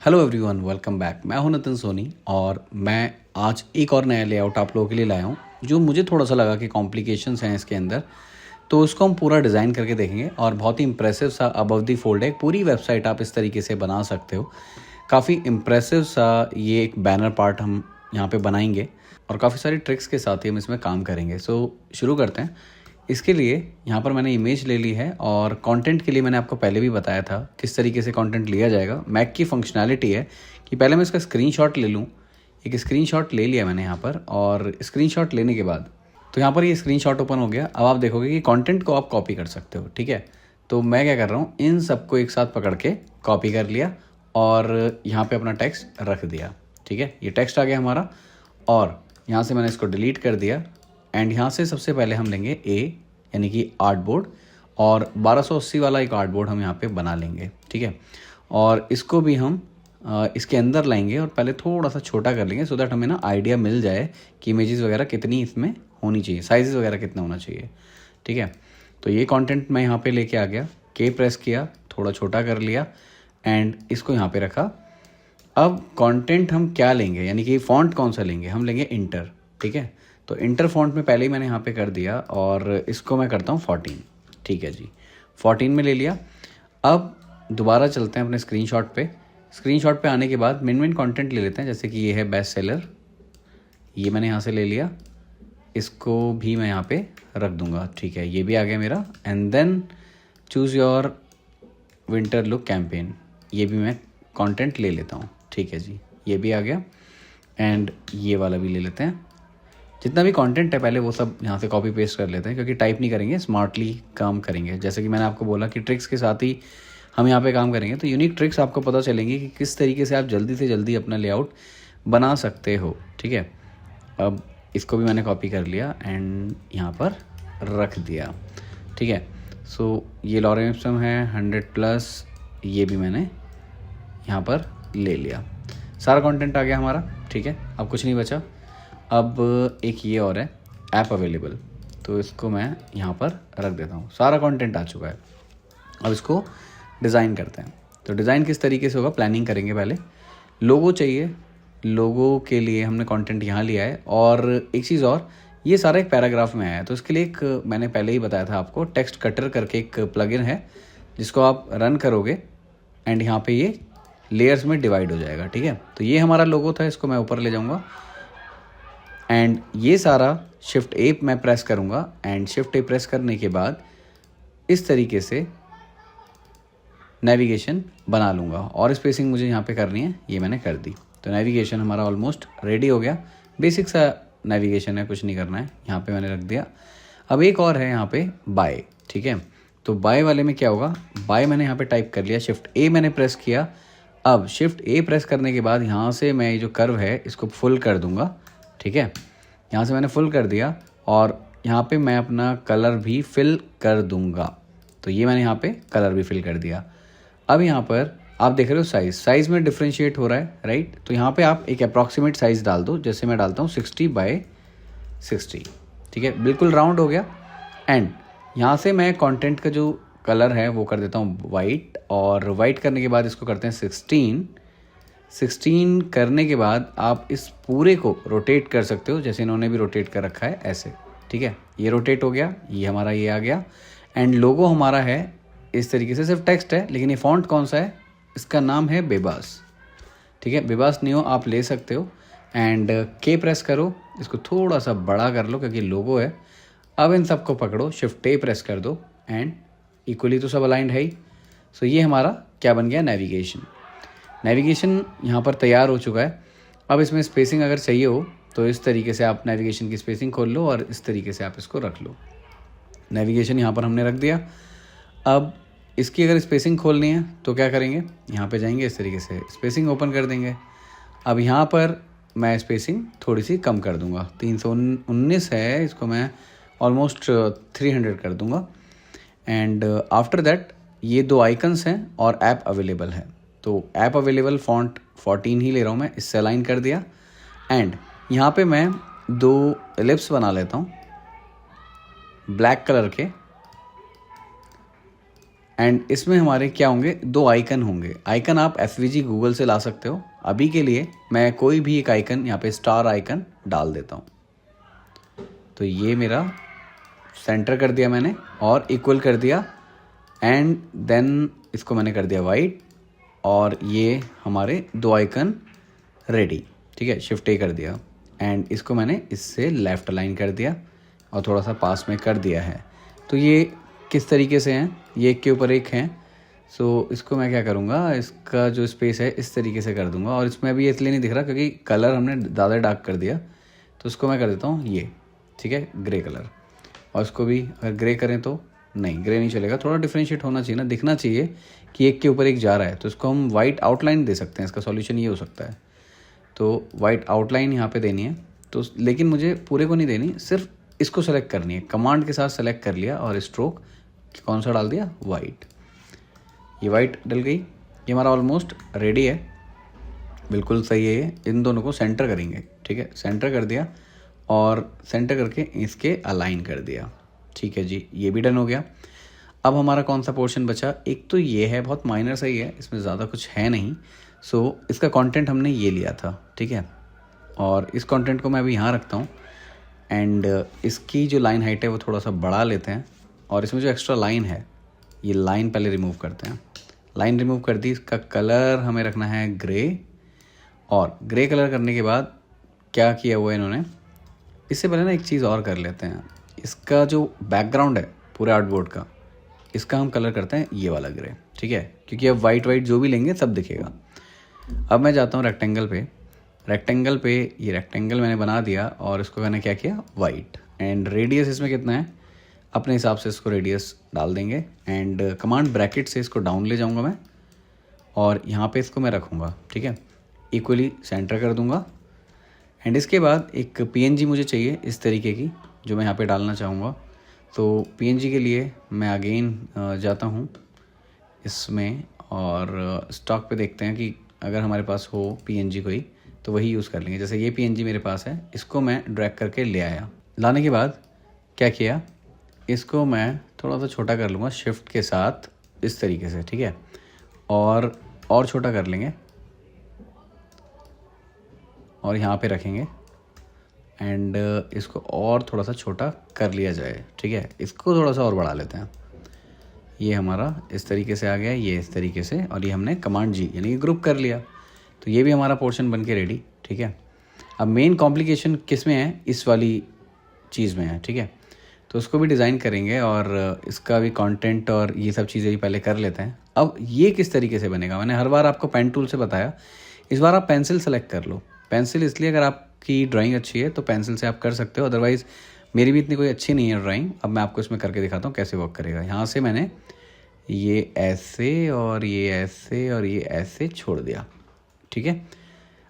Hello everyone, welcome back. मैं हूं नितिन सोनी और मैं आज एक और नया लेआउट आप लोगों के लिए लाया हूं जो मुझे थोड़ा सा लगा कि कॉम्प्लिकेशंस हैं इसके अंदर। तो इसको हम पूरा डिज़ाइन करके देखेंगे और बहुत ही इंप्रेसिव सा अबव दी फोल्ड है। पूरी वेबसाइट आप इस तरीके से बना सकते हो। काफ़ी इंप्रेसिव सा ये एक बैनर पार्ट हम यहाँ पे बनाएंगे और काफ़ी सारी ट्रिक्स के साथ ही हम इसमें काम करेंगे। सो शुरू करते हैं। इसके लिए यहाँ पर मैंने इमेज ले ली है और कंटेंट के लिए मैंने आपको पहले भी बताया था किस तरीके से कंटेंट लिया जाएगा। मैक की फंक्शनैलिटी है कि पहले मैं इसका स्क्रीनशॉट ले लूँ। एक स्क्रीनशॉट ले लिया मैंने यहाँ पर, और स्क्रीनशॉट लेने के बाद तो यहाँ पर ये स्क्रीनशॉट ओपन हो गया। अब आप देखोगे कि कंटेंट को आप कॉपी कर सकते हो, ठीक है। तो मैं क्या कर रहा हूँ, इन सबको एक साथ पकड़ के कॉपी कर लिया और यहाँ पे अपना टेक्स्ट रख दिया, ठीक है। ये टेक्स्ट आ गया हमारा और यहाँ से मैंने इसको डिलीट कर दिया। एंड यहाँ से सबसे पहले हम लेंगे ए यानी कि आर्टबोर्ड, और 1280 वाला एक आर्टबोर्ड हम यहाँ पे बना लेंगे, ठीक है। और इसको भी हम इसके अंदर लाएंगे और पहले थोड़ा सा छोटा कर लेंगे सो दैट हमें ना आइडिया मिल जाए कि इमेजेस वगैरह कितनी इसमें होनी चाहिए, साइज़ वगैरह कितना होना चाहिए, ठीक है। तो ये कंटेंट मैं यहाँ पे लेके आ गया, के प्रेस किया, थोड़ा छोटा कर लिया एंड इसको यहाँ पे रखा। अब कंटेंट हम क्या लेंगे, यानी कि फ़ॉन्ट कौन सा लेंगे, हम लेंगे इंटर, ठीक है। तो इंटर फ़ॉन्ट में पहले ही मैंने यहाँ पे कर दिया और इसको मैं करता हूँ 14, ठीक है जी। 14 में ले लिया। अब दोबारा चलते हैं अपने स्क्रीनशॉट पे। स्क्रीनशॉट पे आने के बाद मेन कंटेंट ले लेते हैं, जैसे कि ये है बेस्ट सेलर, ये मैंने यहाँ से ले लिया, इसको भी मैं यहाँ पे रख दूँगा, ठीक है। ये भी आ गया मेरा। And then choose your winter look campaign, ये भी मैं कंटेंट ले लेता हूँ, ठीक है जी। ये भी आ गया एंड ये वाला भी ले लेते हैं। जितना भी कंटेंट है पहले वो सब यहाँ से कॉपी पेस्ट कर लेते हैं, क्योंकि टाइप नहीं करेंगे, स्मार्टली काम करेंगे। जैसे कि मैंने आपको बोला कि ट्रिक्स के साथ ही हम यहाँ पे काम करेंगे, तो यूनिक ट्रिक्स आपको पता चलेंगी कि किस तरीके से आप जल्दी से जल्दी अपना लेआउट बना सकते हो, ठीक है। अब इसको भी मैंने कॉपी कर लिया एंड यहाँ पर रख दिया, ठीक है। सो ये लॉरेंसम है 100+, ये भी मैंने यहाँ पर ले लिया। सारा कंटेंट आ गया हमारा, ठीक है। अब कुछ नहीं बचा। अब एक ये और है ऐप अवेलेबल, तो इसको मैं यहाँ पर रख देता हूँ। सारा कंटेंट आ चुका है। अब इसको डिज़ाइन करते हैं। तो डिज़ाइन किस तरीके से होगा, प्लानिंग करेंगे पहले। लोगो चाहिए, लोगो के लिए हमने कंटेंट यहाँ लिया है। और एक चीज़ और, ये सारा एक पैराग्राफ में आया है, तो इसके लिए एक मैंने पहले ही बताया था आपको, टेक्स्ट कटर करके एक प्लगइन है जिसको आप रन करोगे एंड यहाँ पे ये लेयर्स में डिवाइड हो जाएगा, ठीक है। तो ये हमारा लोगो था, इसको मैं ऊपर ले जाऊँगा एंड ये सारा शिफ्ट ए मैं प्रेस करूँगा एंड शिफ्ट ए प्रेस करने के बाद इस तरीके से नेविगेशन बना लूँगा। और स्पेसिंग मुझे यहाँ पे करनी है, ये मैंने कर दी। तो नेविगेशन हमारा ऑलमोस्ट रेडी हो गया। बेसिक सा नेविगेशन है, कुछ नहीं करना है, यहाँ पे मैंने रख दिया। अब एक और है यहाँ पे बाय, ठीक है। तो बाय वाले में क्या होगा, बाय मैंने यहाँ पे टाइप कर लिया, शिफ्ट ए मैंने प्रेस किया। अब शिफ्ट ए प्रेस करने के बाद यहाँ से मैं ये जो कर्व है इसको फुल कर दूँगा, ठीक है। यहाँ से मैंने फुल कर दिया और यहाँ पे मैं अपना कलर भी फिल कर दूँगा। तो ये मैंने यहाँ पे कलर भी फिल कर दिया। अब यहाँ पर आप देख रहे हो साइज़ में डिफ्रेंशिएट हो रहा है, राइट। तो यहाँ पे आप एक अप्रॉक्सीमेट साइज़ डाल दो, जैसे मैं डालता हूँ 60x60, ठीक है। बिल्कुल राउंड हो गया। एंड यहाँ से मैं कंटेंट का जो कलर है वो कर देता हूँ वाइट, और वाइट करने के बाद इसको करते हैं 16 करने के बाद आप इस पूरे को रोटेट कर सकते हो, जैसे इन्होंने भी रोटेट कर रखा है ऐसे, ठीक है। ये रोटेट हो गया, ये हमारा ये आ गया। एंड लोगो हमारा है इस तरीके से, सिर्फ टेक्स्ट है, लेकिन ये फॉन्ट कौन सा है, इसका नाम है बेबास, ठीक है। बेबास नियो आप ले सकते हो। एंड के प्रेस करो, इसको थोड़ा सा बड़ा कर लो क्योंकि लोगो है। अब इन सबको पकड़ो, शिफ्ट ए प्रेस कर दो एंड इक्वली तो सब अलाइंड है ही। सो ये हमारा क्या बन गया, नेविगेशन यहाँ पर तैयार हो चुका है। अब इसमें स्पेसिंग अगर चाहिए हो तो इस तरीके से आप नेविगेशन की स्पेसिंग खोल लो और इस तरीके से आप इसको रख लो। नेविगेशन यहाँ पर हमने रख दिया। अब इसकी अगर स्पेसिंग खोलनी है तो क्या करेंगे, यहाँ पे जाएंगे, इस तरीके से स्पेसिंग ओपन कर देंगे। अब यहाँ पर मैं स्पेसिंग थोड़ी सी कम कर दूँगा, 319 है, इसको मैं ऑलमोस्ट 300 कर दूँगा। एंड आफ्टर दैट ये दो आइकन्स हैं और ऐप अवेलेबल है, तो ऐप अवेलेबल फॉन्ट 14 ही ले रहा हूँ मैं, इससे अलाइन कर दिया। एंड यहाँ पे मैं दो एलिप्स बना लेता हूँ ब्लैक कलर के, एंड इसमें हमारे क्या होंगे, 2 आइकन होंगे। आइकन आप एसवीजी गूगल से ला सकते हो। अभी के लिए मैं कोई भी एक आइकन यहाँ पे स्टार आइकन डाल देता हूँ। तो ये मेरा सेंटर कर दिया मैंने और इक्वल कर दिया, एंड देन इसको मैंने कर दिया वाइट, और ये हमारे 2 आइकन रेडी। ठीक है, शिफ्ट ए कर दिया, एंड इसको मैंने इससे लेफ़्ट अलाइन कर दिया और थोड़ा सा पास में कर दिया है। तो ये किस तरीके से हैं, ये एक के ऊपर एक हैं। सो इसको मैं क्या करूँगा, इसका जो स्पेस है इस तरीके से कर दूँगा, और इसमें अभी इसलिए नहीं दिख रहा क्योंकि कलर हमने ज़्यादा डार्क कर दिया। तो इसको मैं कर देता हूँ ये, ठीक है, ग्रे कलर। और इसको भी अगर ग्रे करें तो नहीं, ग्रे नहीं चलेगा, थोड़ा डिफ्रेंशिएट होना चाहिए ना, दिखना चाहिए कि एक के ऊपर एक जा रहा है। तो इसको हम वाइट आउटलाइन दे सकते हैं, इसका सॉल्यूशन ये हो सकता है। तो वाइट आउटलाइन यहाँ पे देनी है, तो लेकिन मुझे पूरे को नहीं देनी, सिर्फ इसको सेलेक्ट करनी है। कमांड के साथ सेलेक्ट कर लिया और स्ट्रोक कौन सा डाल दिया, वाइट। ये वाइट डल गई, ये हमारा ऑलमोस्ट रेडी है, बिल्कुल सही है ये। इन दोनों को सेंटर करेंगे, ठीक है, सेंटर कर दिया और सेंटर करके इसके अलाइन कर दिया। ठीक है जी, ये भी डन हो गया। अब हमारा कौन सा पोर्शन बचा, एक तो ये है, बहुत माइनर सा ही है, इसमें ज़्यादा कुछ है नहीं। सो इसका कंटेंट हमने ये लिया था, ठीक है, और इस कंटेंट को मैं अभी यहाँ रखता हूँ। एंड इसकी जो लाइन हाइट है वो थोड़ा सा बढ़ा लेते हैं, और इसमें जो एक्स्ट्रा लाइन है ये लाइन पहले रिमूव करते हैं। लाइन रिमूव कर दी, इसका कलर हमें रखना है ग्रे, और ग्रे कलर करने के बाद क्या किया हुआ है इन्होंने, इससे पहले ना एक चीज़ और कर लेते हैं। इसका जो बैकग्राउंड है पूरे आर्टबोर्ड का, इसका हम कलर करते हैं ये वाला ग्रे, ठीक है, क्योंकि अब वाइट वाइट जो भी लेंगे सब दिखेगा। अब मैं जाता हूँ रेक्टेंगल पे। रेक्टेंगल पे ये रेक्टेंगल मैंने बना दिया, और इसको मैंने क्या किया, वाइट। एंड रेडियस इसमें कितना है, अपने हिसाब से इसको रेडियस डाल देंगे। एंड कमांड ब्रैकेट से इसको डाउन ले जाऊँगा मैं, और यहाँ पे इसको मैं रखूँगा, ठीक है, इक्वली सेंटर कर दूँगा। एंड इसके बाद एक पीएनजी मुझे चाहिए इस तरीके की, जो मैं यहाँ पे डालना चाहूँगा। तो पीएनजी के लिए मैं अगेन जाता हूँ इसमें, और स्टॉक पे देखते हैं कि अगर हमारे पास हो पीएनजी कोई तो वही यूज़ कर लेंगे। जैसे ये पीएनजी मेरे पास है, इसको मैं ड्रैग करके ले आया। लाने के बाद क्या किया, इसको मैं थोड़ा सा छोटा कर लूँगा शिफ्ट के साथ इस तरीके से, ठीक है, और छोटा कर लेंगे और यहाँ पे रखेंगे। एंड इसको और थोड़ा सा छोटा कर लिया जाए, ठीक है, इसको थोड़ा सा और बढ़ा लेते हैं। ये हमारा इस तरीके से आ गया, ये इस तरीके से, और ये हमने कमांड जी यानी कि ग्रुप कर लिया। तो ये भी हमारा पोर्शन बन के रेडी, ठीक है। अब मेन कॉम्प्लिकेशन किस में है, इस वाली चीज़ में है, ठीक है। तो उसको भी डिज़ाइन करेंगे, और इसका भी कंटेंट और ये सब चीज़ें भी पहले कर लेते हैं। अब ये किस तरीके से बनेगा, मैंने हर बार आपको पेन टूल से बताया, इस बार आप पेंसिल सेलेक्ट कर लो। पेंसिल इसलिए, अगर आपकी ड्राइंग अच्छी है तो पेंसिल से आप कर सकते हो, अदरवाइज़ मेरी भी इतनी कोई अच्छी नहीं है ड्राइंग। अब मैं आपको इसमें करके दिखाता हूँ कैसे वर्क करेगा। यहाँ से मैंने ये ऐसे और ये ऐसे और ये ऐसे छोड़ दिया, ठीक है।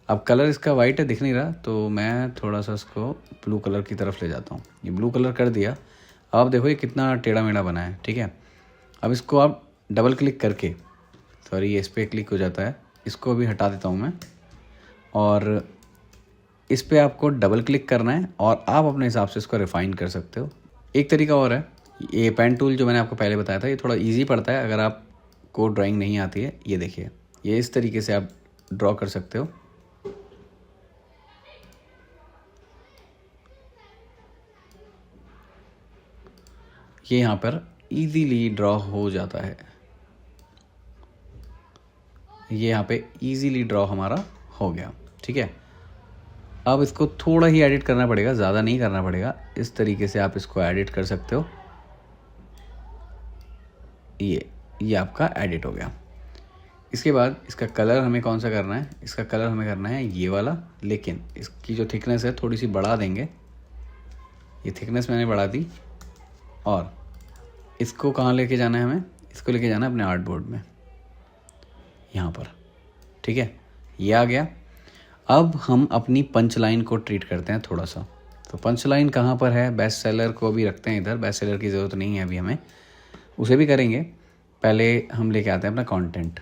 अब कलर इसका वाइट है, दिख नहीं रहा, तो मैं थोड़ा सा इसको ब्लू कलर की तरफ ले जाता हूँ। ये ब्लू कलर कर दिया। अब आप देखो ये कितना टेढ़ा मेढ़ा बना है, ठीक है। अब इसको आप डबल क्लिक करके, सॉरी ये इस पर क्लिक हो जाता है, इसको भी हटा देता हूँ मैं, और इस पर आपको डबल क्लिक करना है और आप अपने हिसाब से इसको रिफाइन कर सकते हो। एक तरीका और है, ये पेन टूल जो मैंने आपको पहले बताया था, ये थोड़ा इजी पड़ता है अगर आपको ड्राइंग नहीं आती है। ये देखिए, ये इस तरीके से आप ड्रॉ कर सकते हो। ये यहाँ पर इजीली ड्रॉ हो जाता है, ये यहाँ पे इजीली ड्रॉ हमारा हो गया, ठीक है। अब इसको थोड़ा ही एडिट करना पड़ेगा, ज़्यादा नहीं करना पड़ेगा। इस तरीके से आप इसको एडिट कर सकते हो। ये आपका एडिट हो गया। इसके बाद इसका कलर हमें कौन सा करना है, इसका कलर हमें करना है ये वाला, लेकिन इसकी जो थिकनेस है थोड़ी सी बढ़ा देंगे। ये थिकनेस मैंने बढ़ा दी, और इसको कहाँ लेके जाना है हमें, इसको लेके जाना है अपने आर्टबोर्ड में, यहाँ पर, ठीक है। ये आ गया। अब हम अपनी पंच लाइन को ट्रीट करते हैं थोड़ा सा। तो पंच लाइन कहाँ पर है, बेस्ट सेलर को भी रखते हैं इधर, बेस्ट सेलर की ज़रूरत नहीं है अभी हमें, उसे भी करेंगे। पहले हम लेके आते हैं अपना कंटेंट।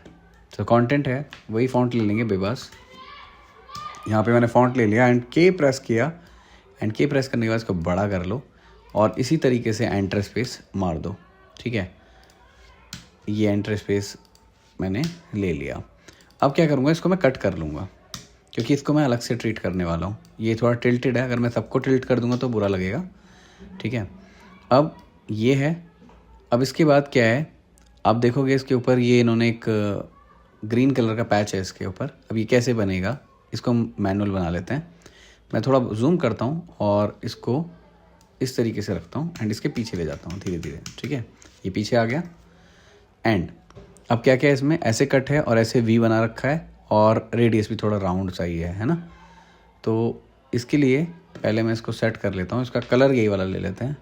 तो कंटेंट है वही फ़ॉन्ट ले लेंगे बेबस। यहाँ पे मैंने फ़ॉन्ट ले लिया एंड के प्रेस किया, एंड के प्रेस करने के बाद इसको बड़ा कर लो और इसी तरीके से एंटर स्पेस मार दो, ठीक है। ये एंटर स्पेस मैंने ले लिया। अब क्या करूँगा, इसको मैं कट कर लूँगा क्योंकि इसको मैं अलग से ट्रीट करने वाला हूँ। ये थोड़ा टिल्टेड है, अगर मैं सबको टिल्ट कर दूँगा तो बुरा लगेगा, ठीक है। अब ये है। अब इसके बाद क्या है, आप देखोगे इसके ऊपर ये इन्होंने एक ग्रीन कलर का पैच है इसके ऊपर। अब ये कैसे बनेगा, इसको हम मैनुअल बना लेते हैं। मैं थोड़ा जूम करता हूँ और इसको इस तरीके से रखता हूँ एंड इसके पीछे ले जाता हूँ धीरे धीरे, ठीक है। ये पीछे आ गया एंड अब क्या क्या है इसमें, ऐसे कट है और ऐसे वी बना रखा है और रेडियस भी थोड़ा राउंड चाहिए है ना। तो इसके लिए पहले मैं इसको सेट कर लेता हूँ। इसका कलर यही वाला ले लेते हैं,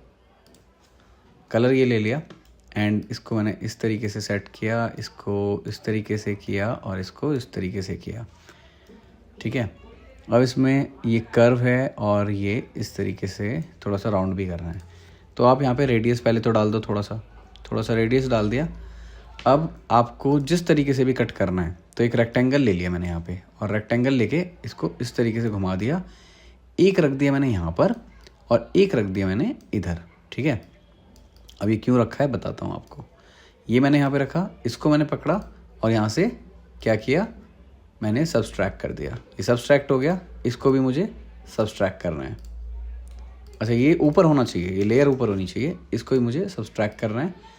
कलर ये ले लिया एंड इसको मैंने इस तरीके से सेट किया, इसको इस तरीके से किया और इसको इस तरीके से किया, ठीक है। अब इसमें ये कर्व है और ये इस तरीके से थोड़ा सा राउंड भी करना है। तो आप यहाँ पे रेडियस पहले तो डाल दो, थोड़ा सा रेडियस डाल दिया। अब आपको जिस तरीके से भी कट करना है, तो एक रेक्टेंगल ले लिया मैंने यहाँ पे और रेक्टेंगल लेके इसको इस तरीके से घुमा दिया। एक रख दिया मैंने यहाँ पर और एक रख दिया मैंने इधर, ठीक है। अब ये क्यों रखा है बताता हूँ आपको। ये मैंने यहाँ पे रखा, इसको मैंने पकड़ा और यहाँ से क्या किया, मैंने सब्सट्रैक्ट कर दिया। ये सब्सट्रैक्ट हो गया, इसको भी मुझे सब्सट्रैक्ट करना है। अच्छा, ये ऊपर होना चाहिए, ये लेयर ऊपर होनी चाहिए, इसको भी मुझे सब्सट्रैक्ट करना है।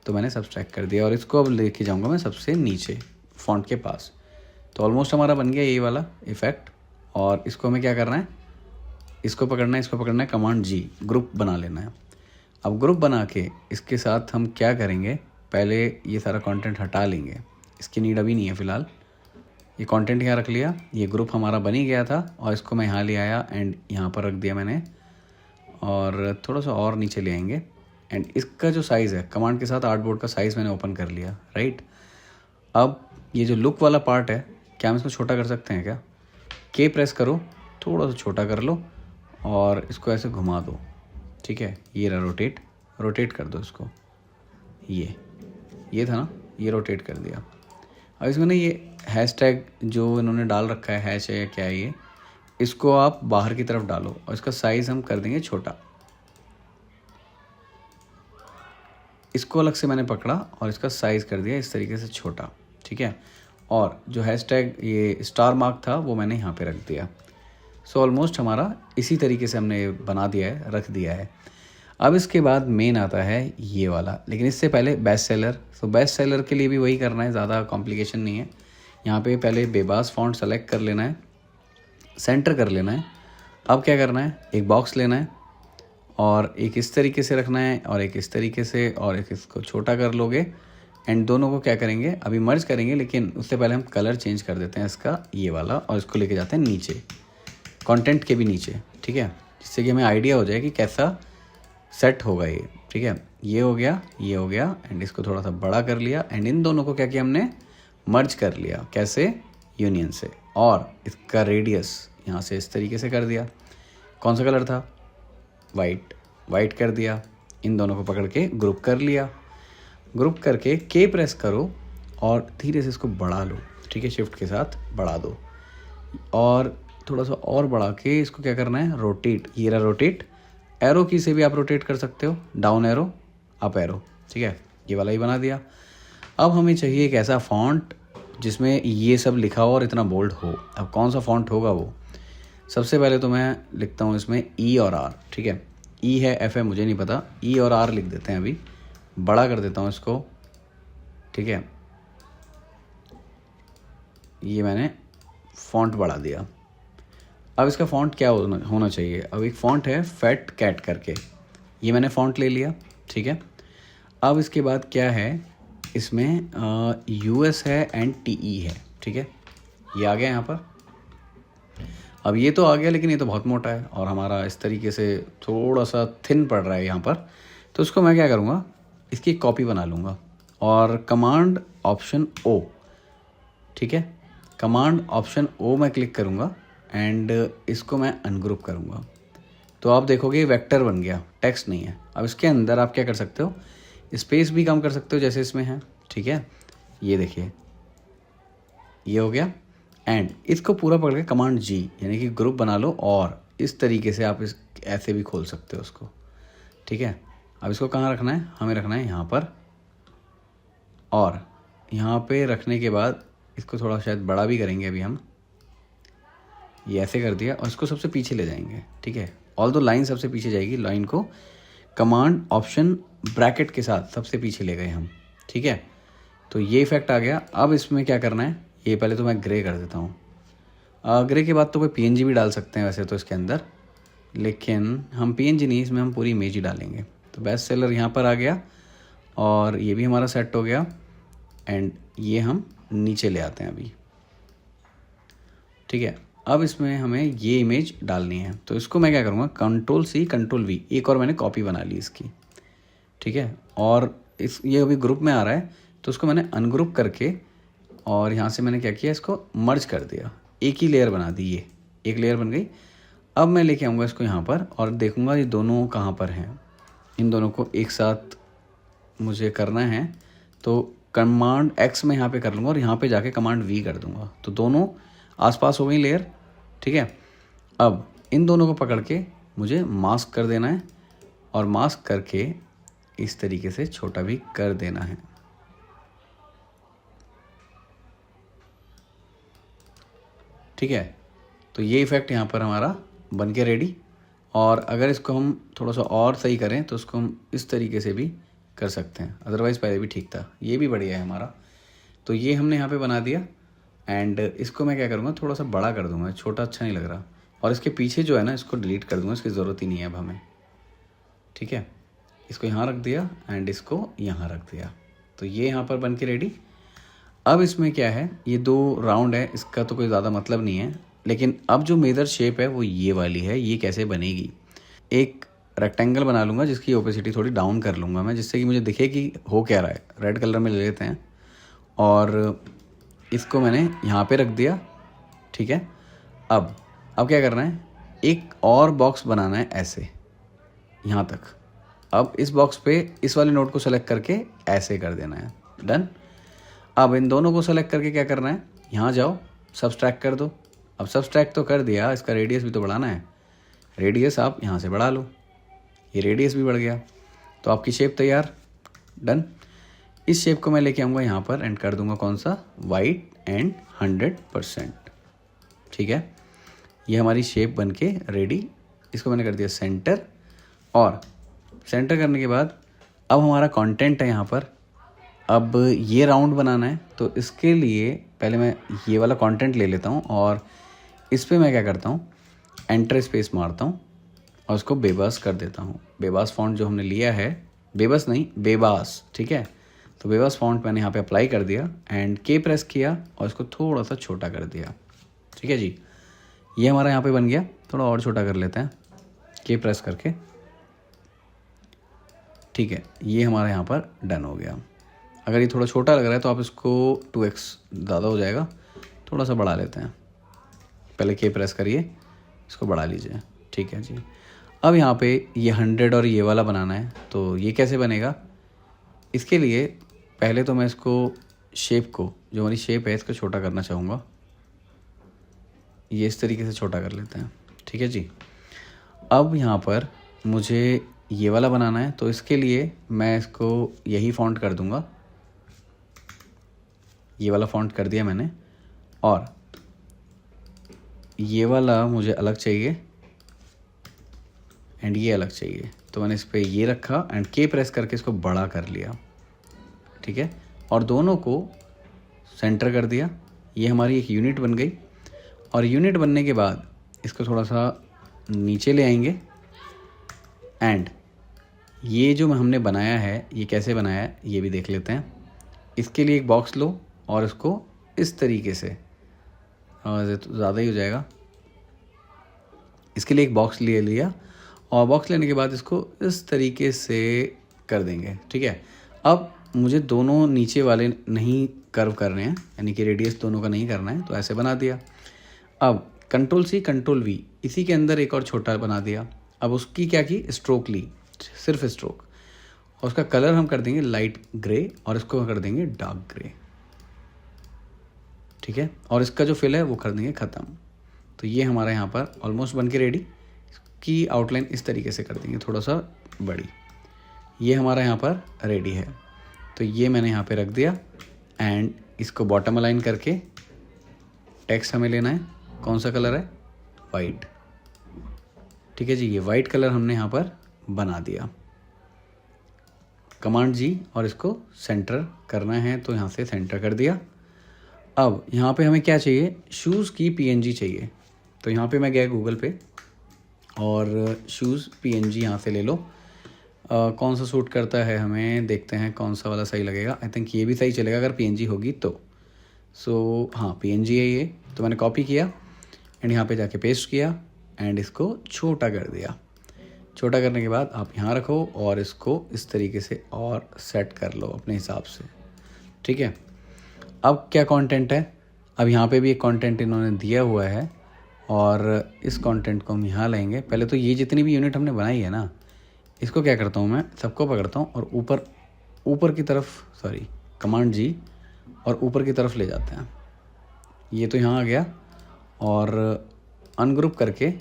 तो मैंने सब्सट्रैक्ट कर दिया और इसको अब लेके जाऊँगा मैं सबसे नीचे फॉन्ट के पास। तो ऑलमोस्ट हमारा बन गया ये वाला इफ़ेक्ट। और इसको हमें क्या करना है, इसको पकड़ना है, इसको पकड़ना है, कमांड जी, ग्रुप बना लेना है। अब ग्रुप बना के इसके साथ हम क्या करेंगे, पहले ये सारा कंटेंट हटा लेंगे, इसकी नीड अभी नहीं है फ़िलहाल। ये कंटेंट यहाँ रख लिया, ये ग्रुप हमारा बन ही गया था और इसको मैं यहाँ ले आया एंड यहाँ पर रख दिया मैंने और थोड़ा सा और नीचे ले आएंगे। एंड इसका जो साइज़ है, कमांड के साथ आर्टबोर्ड का साइज़ मैंने ओपन कर लिया, राइट। अब ये जो लुक वाला पार्ट है, क्या हम इसको छोटा कर सकते हैं क्या, के प्रेस करो, थोड़ा सा छोटा कर लो और इसको ऐसे घुमा दो, ठीक है। ये रहा रोटेट कर दो इसको, ये था ना, ये रोटेट कर दिया। अब इसमें ना ये हैशटैग जो इन्होंने डाल रखा है, हैश है या क्या है ये, इसको आप बाहर की तरफ डालो और इसका साइज़ हम कर देंगे छोटा। इसको अलग से मैंने पकड़ा और इसका साइज़ कर दिया इस तरीके से छोटा, ठीक है। और जो हैशटैग ये स्टार मार्क था वो मैंने यहाँ पे रख दिया। सो ऑलमोस्ट हमारा इसी तरीके से हमने बना दिया है, रख दिया है। अब इसके बाद मेन आता है ये वाला, लेकिन इससे पहले बेस्ट सेलर। तो बेस्ट सेलर के लिए भी वही करना है, ज़्यादा कॉम्प्लिकेशन नहीं है। यहाँ पे पहले बेबास फॉन्ट सेलेक्ट कर लेना है, सेंटर कर लेना है। अब क्या करना है, एक बॉक्स लेना है और एक इस तरीके से रखना है और एक इस तरीके से और एक इसको छोटा कर लोगे एंड दोनों को क्या करेंगे, अभी मर्ज करेंगे, लेकिन उससे पहले हम कलर चेंज कर देते हैं इसका, ये वाला, और इसको लेके जाते हैं नीचे, कंटेंट के भी नीचे, ठीक है, जिससे कि हमें आइडिया हो जाए कि कैसा सेट होगा ये, ठीक है। ये हो गया एंड इसको थोड़ा सा बड़ा कर लिया एंड इन दोनों को क्या किया हमने, मर्ज कर लिया, कैसे, यूनियन से। और इसका रेडियस यहाँ से इस तरीके से कर दिया। कौन सा कलर था, वाइट कर दिया। इन दोनों को पकड़ के ग्रुप कर लिया, ग्रुप करके के प्रेस करो और धीरे से इसको बढ़ा लो, ठीक है, शिफ्ट के साथ बढ़ा दो और थोड़ा सा और बढ़ा के इसको क्या करना है, रोटेट। ये रहा रोटेट, एरो की से भी आप रोटेट कर सकते हो, डाउन एरो, अप एरो, ठीक है। ये वाला ही बना दिया। अब हमें चाहिए एक ऐसा फॉन्ट जिसमें ये सब लिखा हो और इतना बोल्ड हो। अब कौन सा फॉन्ट होगा वो, सबसे पहले तो मैं लिखता हूँ इसमें ई और आर, ठीक है। ई है, एफ है, मुझे नहीं पता, ई और आर लिख देते हैं। अभी बड़ा कर देता हूँ इसको, ठीक है। ये मैंने फॉन्ट बढ़ा दिया। अब इसका फॉन्ट क्या होना चाहिए, अब एक फॉन्ट है फैट कैट करके, ये मैंने फॉन्ट ले लिया, ठीक है। अब इसके बाद क्या है, इसमें यूएस है एंड टीई है, ठीक है। ये आ गया यहाँ पर। अब ये तो आ गया, लेकिन ये तो बहुत मोटा है और हमारा इस तरीके से थोड़ा सा थिन पड़ रहा है यहाँ पर। तो इसको मैं क्या करूँगा, इसकी एक कॉपी बना लूँगा और कमांड ऑप्शन ओ, ठीक है, कमांड ऑप्शन ओ मैं क्लिक करूँगा एंड इसको मैं अनग्रुप करूँगा। तो आप देखोगे वेक्टर बन गया, टेक्स्ट नहीं है। अब इसके अंदर आप क्या कर सकते हो, स्पेस भी कम कर सकते हो जैसे इसमें है, ठीक है। ये देखिए, ये हो गया एंड इसको पूरा पकड़ के कमांड जी यानी कि ग्रुप बना लो और इस तरीके से आप इस ऐसे भी खोल सकते हो उसको, ठीक है। अब इसको कहाँ रखना है, हमें रखना है यहाँ पर और यहाँ पे रखने के बाद इसको थोड़ा शायद बड़ा भी करेंगे अभी हम, ये ऐसे कर दिया और इसको सबसे पीछे ले जाएंगे, ठीक है। ऑल दो लाइन सबसे पीछे जाएगी, लाइन को कमांड ऑप्शन ब्रैकेट के साथ सबसे पीछे ले गए हम, ठीक है। तो ये इफेक्ट आ गया। अब इसमें क्या करना है, ये पहले तो मैं ग्रे कर देता हूँ। ग्रे के बाद तो कोई पीएनजी भी डाल सकते हैं वैसे तो इसके अंदर, लेकिन हम पीएनजी नहीं, इसमें हम पूरी इमेज ही डालेंगे। तो बेस्ट सेलर यहाँ पर आ गया और ये भी हमारा सेट हो गया। एंड ये हम नीचे ले आते हैं अभी, ठीक है। अब इसमें हमें ये इमेज डालनी है, तो इसको मैं क्या करूँगा, Ctrl+C Ctrl+V, एक और मैंने कॉपी बना ली इसकी, ठीक है। और ये अभी ग्रुप में आ रहा है तो उसको मैंने अनग्रुप करके और यहाँ से मैंने क्या किया, इसको मर्ज कर दिया, एक ही लेयर बना दी, ये एक लेयर बन गई। अब मैं लेके आऊँगा इसको यहाँ पर और देखूँगा ये दोनों कहाँ पर हैं। इन दोनों को एक साथ मुझे करना है, तो कमांड X में यहाँ पे कर लूँगा और यहाँ पे जाके कमांड V कर दूँगा, तो दोनों आसपास हो गई लेयर, ठीक है। अब इन दोनों को पकड़ के मुझे मास्क कर देना है और मास्क करके इस तरीके से छोटा भी कर देना है, ठीक है। तो ये इफ़ेक्ट यहाँ पर हमारा बन के रेडी। और अगर इसको हम थोड़ा सा और सही करें तो इसको हम इस तरीके से भी कर सकते हैं, अदरवाइज़ पहले भी ठीक था, ये भी बढ़िया है हमारा। तो ये हमने यहाँ पे बना दिया एंड इसको मैं क्या करूँगा, थोड़ा सा बड़ा कर दूँगा, छोटा अच्छा नहीं लग रहा। और इसके पीछे जो है ना, इसको डिलीट कर दूँगा, इसकी ज़रूरत ही नहीं है अब हमें, ठीक है। इसको यहाँ रख दिया एंड इसको यहाँ रख दिया, तो ये यहाँ पर बन के रेडी। अब इसमें क्या है, ये दो राउंड है, इसका तो कोई ज़्यादा मतलब नहीं है, लेकिन अब जो मेजर शेप है वो ये वाली है। ये कैसे बनेगी, एक रेक्टेंगल बना लूँगा जिसकी ओपेसिटी थोड़ी डाउन कर लूँगा मैं, जिससे कि मुझे दिखे कि हो क्या रहा है। रेड कलर में ले लेते हैं और इसको मैंने यहाँ पे रख दिया, ठीक है। अब क्या करना है, एक और बॉक्स बनाना है ऐसे यहाँ तक। अब इस बॉक्स पे इस वाले नोट को सेलेक्ट करके ऐसे कर देना है, डन। अब इन दोनों को सेलेक्ट करके क्या करना है, यहाँ जाओ, सब्सट्रैक्ट कर दो। अब सब्सट्रैक्ट तो कर दिया, इसका रेडियस भी तो बढ़ाना है, रेडियस आप यहाँ से बढ़ा लो, ये रेडियस भी बढ़ गया। तो आपकी शेप तैयार, डन। इस शेप को मैं लेके आऊँगा यहाँ पर एंड कर दूँगा कौन सा, वाइट एंड 100%, ठीक है। ये हमारी शेप बन के रेडी। इसको मैंने कर दिया सेंटर, और सेंटर करने के बाद अब हमारा कंटेंट है यहाँ पर। अब ये राउंड बनाना है, तो इसके लिए पहले मैं ये वाला कंटेंट ले लेता हूँ और इस पर मैं क्या करता हूँ, एंटर स्पेस मारता हूँ और उसको बेबास कर देता हूँ। बेबास फॉन्ट जो हमने लिया है, बेबस नहीं बेबास, ठीक है। तो बेबास फॉन्ट मैंने यहाँ पे अप्लाई कर दिया एंड के प्रेस किया और इसको थोड़ा सा छोटा कर दिया, ठीक है जी। ये हमारा यहाँ पे बन गया, थोड़ा और छोटा कर लेते हैं के प्रेस करके, ठीक है। ये हमारा यहाँ पर डन हो गया। अगर ये थोड़ा छोटा लग रहा है तो आप इसको 2x ज़्यादा हो जाएगा, थोड़ा सा बढ़ा लेते हैं। पहले के प्रेस करिए, इसको बढ़ा लीजिए, ठीक है जी। अब यहाँ पे ये 100 और ये वाला बनाना है, तो ये कैसे बनेगा, इसके लिए पहले तो मैं इसको शेप को, जो हमारी शेप है इसको छोटा करना चाहूँगा। ये इस तरीके से छोटा कर लेते हैं, ठीक है जी। अब यहाँ पर मुझे ये वाला बनाना है, तो इसके लिए मैं इसको यही फॉन्ट कर दूँगा, ये वाला फॉन्ट कर दिया मैंने। और ये वाला मुझे अलग चाहिए एंड ये अलग चाहिए, तो मैंने इस पर ये रखा एंड के प्रेस करके इसको बड़ा कर लिया, ठीक है। और दोनों को सेंटर कर दिया। ये हमारी एक यूनिट बन गई। और यूनिट बनने के बाद इसको थोड़ा सा नीचे ले आएंगे एंड ये जो हमने बनाया है, ये कैसे बनाया है ये भी देख लेते हैं। इसके लिए एक बॉक्स लो और इसको इस तरीके से, तो ज़्यादा ही हो जाएगा, इसके लिए एक बॉक्स ले लिया और बॉक्स लेने के बाद इसको इस तरीके से कर देंगे, ठीक है। अब मुझे दोनों नीचे वाले नहीं कर्व करने हैं, यानी कि रेडियस दोनों का नहीं करना है, तो ऐसे बना दिया। अब Ctrl+C Ctrl+V, इसी के अंदर एक और छोटा बना दिया। अब उसकी क्या की, स्ट्रोक ली, सिर्फ स्ट्रोक, और उसका कलर हम कर देंगे लाइट ग्रे और इसको कर देंगे डार्क ग्रे, ठीक है। और इसका जो फिल है वो कर देंगे ख़त्म। तो ये हमारा यहाँ पर ऑलमोस्ट बन के रेडी। की आउटलाइन इस तरीके से कर देंगे, थोड़ा सा बड़ी। ये हमारा यहाँ पर रेडी है। तो ये मैंने यहाँ पे रख दिया एंड इसको बॉटम अलाइन करके टेक्स्ट हमें लेना है। कौन सा कलर है? वाइट। ठीक है जी, ये वाइट कलर हमने यहाँ पर बना दिया। कमांड जी और इसको सेंटर करना है तो यहाँ से सेंटर कर दिया। अब यहाँ पे हमें क्या चाहिए? शूज़ की पीएनजी चाहिए। तो यहाँ पे मैं गया गूगल पे और शूज़ पीएनजी यहाँ से ले लो। कौन सा सूट करता है हमें, देखते हैं कौन सा वाला सही लगेगा। आई थिंक ये भी सही चलेगा अगर पीएनजी होगी तो। सो हाँ, पीएनजी है ये। तो मैंने कॉपी किया एंड यहाँ पे जाके पेस्ट किया एंड इसको छोटा कर दिया। छोटा करने के बाद आप यहाँ रखो और इसको इस तरीके से और सेट कर लो अपने हिसाब से। ठीक है, अब क्या कंटेंट है? अब यहाँ पे भी एक कंटेंट इन्होंने दिया हुआ है और इस कंटेंट को हम यहाँ लाएंगे। पहले तो ये जितनी भी यूनिट हमने बनाई है ना, इसको क्या करता हूँ मैं, सबको पकड़ता हूँ और ऊपर की तरफ, सॉरी कमांड जी और ऊपर की तरफ ले जाते हैं। ये तो यहाँ आ गया और अनग्रुप करके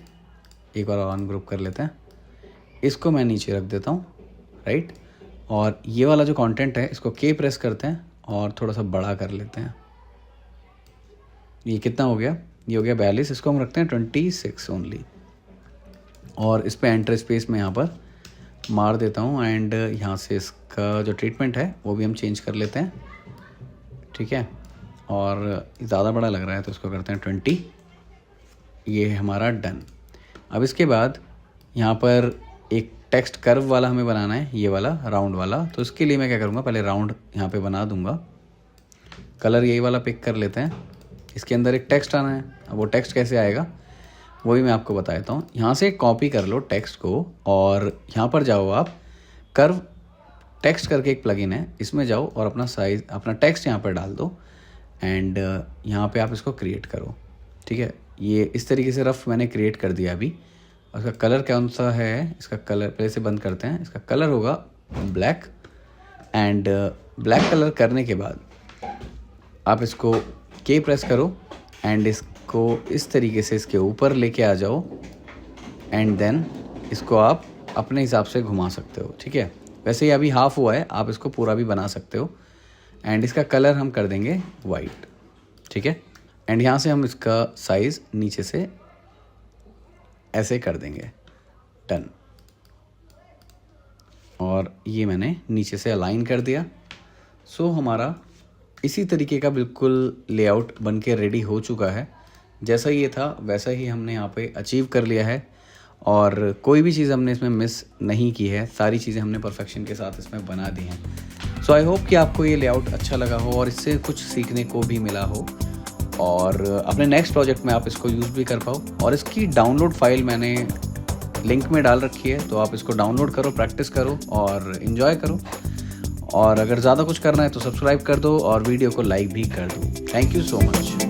एक बार अनग्रुप कर लेते हैं। इसको मैं नीचे रख देता हूँ, राइट। और ये वाला जो कंटेंट है इसको के प्रेस करते हैं और थोड़ा सा बड़ा कर लेते हैं। ये कितना हो गया? ये हो गया 42। इसको हम रखते हैं 26 ओनली और इस पर एंटर स्पेस में यहाँ पर मार देता हूँ एंड यहाँ से इसका जो ट्रीटमेंट है वो भी हम चेंज कर लेते हैं। ठीक है, और ज़्यादा बड़ा लग रहा है तो इसको करते हैं 20। ये है हमारा डन। अब इसके बाद यहाँ पर एक टेक्स्ट कर्व वाला हमें बनाना है, ये वाला राउंड वाला। तो इसके लिए मैं क्या करूँगा, पहले राउंड यहाँ पे बना दूँगा। कलर यही वाला पिक कर लेते हैं। इसके अंदर एक टेक्स्ट आना है। अब वो टेक्स्ट कैसे आएगा वो भी मैं आपको बता देता हूँ। यहाँ से कॉपी कर लो टेक्स्ट को और यहाँ पर जाओ आप, कर्व टेक्स्ट करके एक प्लगइन है, इसमें जाओ और अपना साइज, अपना टेक्स्ट यहाँ पर डाल दो एंड यहाँ पे आप इसको क्रिएट करो। ठीक है, ये इस तरीके से रफ मैंने क्रिएट कर दिया अभी। इसका कलर कौन सा है? इसका कलर पहले से बंद करते हैं। इसका कलर होगा ब्लैक एंड ब्लैक कलर करने के बाद आप इसको के प्रेस करो एंड इसको इस तरीके से इसके ऊपर लेके आ जाओ एंड देन इसको आप अपने हिसाब से घुमा सकते हो। ठीक है, वैसे ही अभी हाफ हुआ है, आप इसको पूरा भी बना सकते हो एंड इसका कलर हम कर देंगे वाइट। ठीक है, एंड यहाँ से हम इसका साइज़ नीचे से ऐसे कर देंगे, डन। और ये मैंने नीचे से अलाइन कर दिया। सो हमारा इसी तरीके का बिल्कुल लेआउट बन के रेडी हो चुका है। जैसा ये था वैसा ही हमने यहाँ पे अचीव कर लिया है और कोई भी चीज़ हमने इसमें मिस नहीं की है। सारी चीज़ें हमने परफेक्शन के साथ इसमें बना दी हैं। सो आई होप कि आपको ये लेआउट अच्छा लगा हो और इससे कुछ सीखने को भी मिला हो और अपने नेक्स्ट प्रोजेक्ट में आप इसको यूज़ भी कर पाओ। और इसकी डाउनलोड फाइल मैंने लिंक में डाल रखी है, तो आप इसको डाउनलोड करो, प्रैक्टिस करो और इन्जॉय करो। और अगर ज़्यादा कुछ करना है तो सब्सक्राइब कर दो और वीडियो को लाइक भी कर दो। Thank you so much.